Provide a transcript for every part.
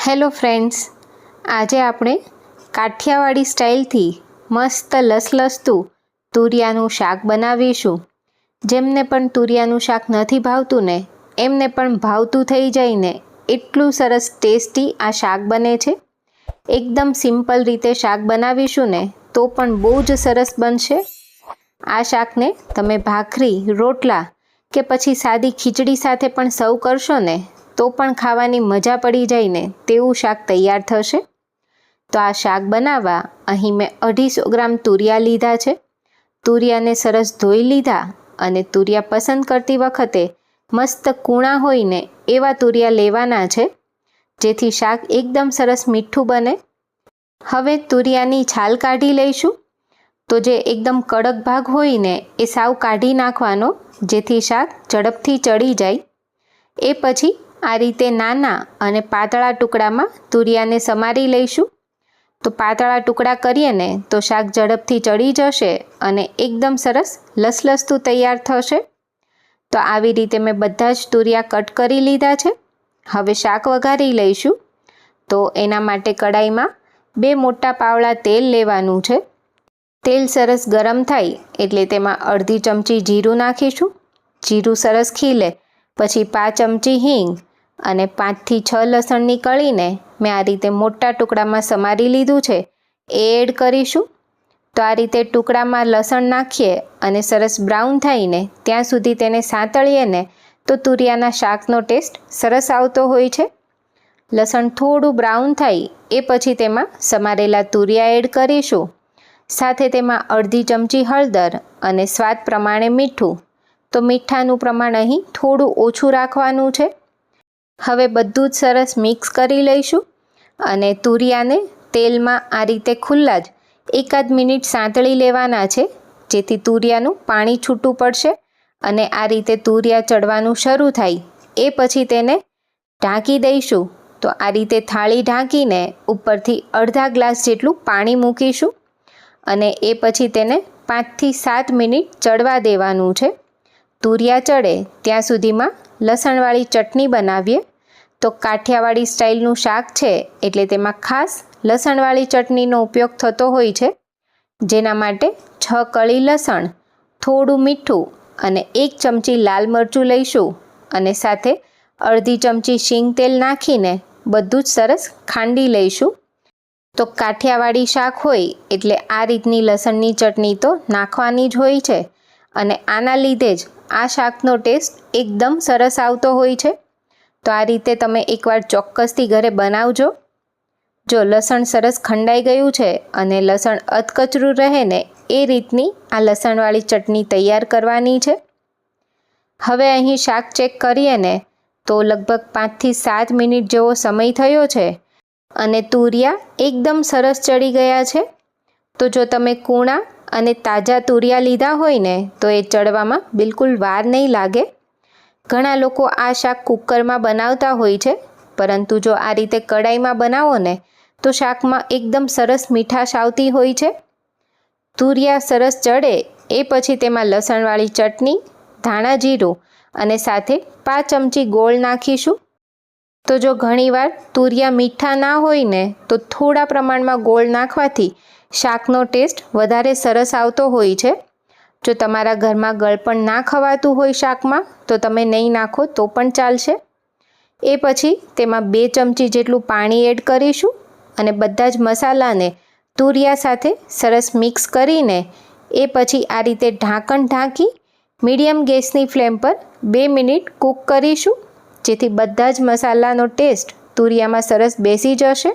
Hello friends, આજે આપણે કાઠિયાવાડી સ્ટાઇલથી મસ્ત લસલસતું તુરિયાનું શાક બનાવીશું. જેમને પણ તુરિયાનું શાક નથી ભાવતું ને એમને પણ ભાવતું થઈ જાય ને એટલું સરસ ટેસ્ટી આ શાક બને છે. એકદમ સિમ્પલ રીતે શાક બનાવીશું ને તો પણ બહુ જ સરસ બનશે. આ શાકને તમે ભાખરી, રોટલા કે પછી સાદી ખીચડી સાથે પણ સર્વ કરશો ને તો પણ ખાવાની મજા પડી જાય ને તેવું શાક તૈયાર થશે. તો આ શાક બનાવવા અહીં મેં 250 ગ્રામ તુરિયા લીધા છે. તુરિયાને સરસ ધોઈ લીધા અને તુરિયા પસંદ કરતી વખતે મસ્ત કૂણા હોય ને એવા તુરિયા લેવાના છે, જેથી શાક એકદમ સરસ મીઠું બને. હવે તુરિયાની છાલ કાઢી લઈશું. તો જે એકદમ કડક ભાગ હોય ને એ સાવ કાઢી નાખવાનો, જેથી શાક ઝડપથી ચડી જાય. એ પછી આ રીતે નાના અને પાતળા ટુકડામાં તુરિયાને સમારી લઈશું. તો પાતળા ટુકડા કરીએ ને તો શાક ઝડપથી ચડી જશે અને એકદમ સરસ લસલસતું તૈયાર થશે. તો આવી રીતે મેં બધા જ તુરિયા કટ કરી લીધા છે. હવે શાક વઘારી લઈશું. તો એના માટે કડાઈમાં 2 મોટા પાવડા તેલ લેવાનું છે. તેલ સરસ ગરમ થાય એટલે તેમાં અડધી ચમચી જીરું નાખીશું. જીરું સરસ ખીલે પછી 5 ચમચી હિંગ અને 5 થી 6 લસણની કળીને મેં આ રીતે મોટા ટુકડામાં સમારી લીધું છે એ એડ કરીશું. તો આ રીતે ટુકડામાં લસણ નાખીએ અને સરસ બ્રાઉન થઈને ત્યાં સુધી તેને સાંતળીએ ને તો તુરિયાના શાકનો ટેસ્ટ સરસ આવતો હોય છે. લસણ થોડું બ્રાઉન થાય એ પછી તેમાં સમારેલા તુરિયા એડ કરીશું. સાથે તેમાં અડધી ચમચી હળદર અને સ્વાદ પ્રમાણે મીઠું. તો મીઠાનું પ્રમાણ અહીં થોડું ઓછું રાખવાનું છે. હવે બધું જ સરસ મિક્સ કરી લઈશું અને તુરિયાને તેલમાં આ રીતે ખુલ્લા જ 1 મિનિટ સાંતળી લેવાના છે, જેથી તુરિયાનું પાણી છૂટું પડશે અને આ રીતે તુરિયા ચડવાનું શરૂ થાય એ પછી તેને ઢાંકી દઈશું. તો આ રીતે થાળી ઢાંકીને ઉપરથી અડધા ગ્લાસ જેટલું પાણી મૂકીશું અને એ પછી તેને 5 થી 7 મિનિટ ચડવા દેવાનું છે. તુરિયા ચડે ત્યાં સુધીમાં લસણવાળી ચટણી બનાવીએ. તો કાઠિયાવાડી સ્ટાઇલનું શાક છે એટલે તેમાં ખાસ લસણવાળી ચટણીનો ઉપયોગ થતો હોય છે, જેના માટે 6 કળી લસણ, થોડું મીઠું અને 1 ચમચી લાલ મરચું લઈશું અને સાથે અડધી ચમચી શીંગ તેલ નાખીને બધું જ સરસ ખાંડી લઈશું. તો કાઠિયાવાડી શાક હોય એટલે આ રીતની લસણની ચટણી તો નાખવાની જ હોય છે અને આના લીધે જ આ શાકનો ટેસ્ટ એકદમ સરસ આવતો હોય છે. તો આ રીતે તમે એકવાર ચોક્કસથી ઘરે બનાવજો. જો લસણ સરસ ખંડાઈ ગયું છે અને લસણ અધકચરું રહે ને એ રીતની આ લસણવાળી ચટણી તૈયાર કરવાની છે. હવે અહીં શાક ચેક કરીએ ને તો લગભગ 5 થી 7 મિનિટ જેવો સમય થયો છે અને તુરિયા એકદમ સરસ ચડી ગયા છે. તો જો તમે કૂણા અને તાજા તુરિયા લીધા હોય ને તો એ ચડવામાં બિલકુલ વાર નહીં લાગે. ઘણા લોકો આ શાક કુકરમાં બનાવતા હોય છે, પરંતુ જો આ રીતે કડાઈમાં બનાવો ને તો શાકમાં એકદમ સરસ મીઠાશ આવતી હોય છે. તુરિયા સરસ ચડે એ પછી તેમાં લસણવાળી ચટણી, ધાણા જીરું અને સાથે 5 ચમચી ગોળ નાખીશું. તો જો ઘણીવાર તુરિયા મીઠા ના હોય ને તો થોડા પ્રમાણમાં ગોળ નાખવાથી શાકનો ટેસ્ટ વધારે સરસ આવતો હોય છે. જો તમારા ઘરમાં ગળપણ ના ખવાતું હોય શાકમાં તો તમે નહીં નાખો તો પણ ચાલશે. એ પછી તેમાં 2 ચમચી જેટલું પાણી એડ કરીશું અને બધા જ મસાલાને તુરિયા સાથે સરસ મિક્સ કરીને એ પછી આ રીતે ઢાંકણ ઢાંકી મીડિયમ ગેસની ફ્લેમ પર 2 મિનિટ કૂક કરીશું, જેથી બધા જ મસાલાનો ટેસ્ટ તુરિયામાં સરસ બેસી જશે.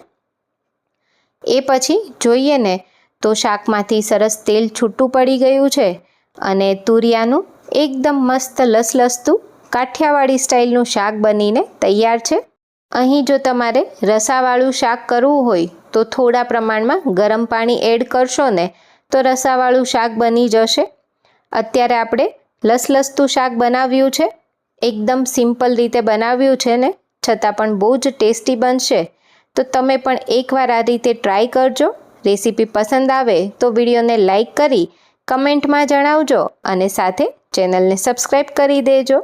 એ પછી જોઈએ ને તો શાકમાંથી સરસ તેલ છૂટું પડી ગયું છે અને તુરિયાનું એકદમ મસ્ત લસલસતું કાઠિયાવાડી સ્ટાઇલનું શાક બનીને તૈયાર છે. અહીં જો તમારે રસાવાળું શાક કરવું હોય તો થોડા પ્રમાણમાં ગરમ પાણી એડ કરશો ને તો રસાવાળું શાક બની જશે. અત્યારે આપણે લસલસતું શાક બનાવ્યું છે, એકદમ સિમ્પલ રીતે બનાવ્યું છે ને છતાં પણ બહુ જ ટેસ્ટી બનશે. તો તમે પણ એકવાર આ રીતે ટ્રાય કરજો. રેસીપી પસંદ આવે તો વિડીયોને લાઈક કરી કમેન્ટમાં જણાવજો અને સાથે ચેનલને સબસ્ક્રાઈબ કરી દેજો.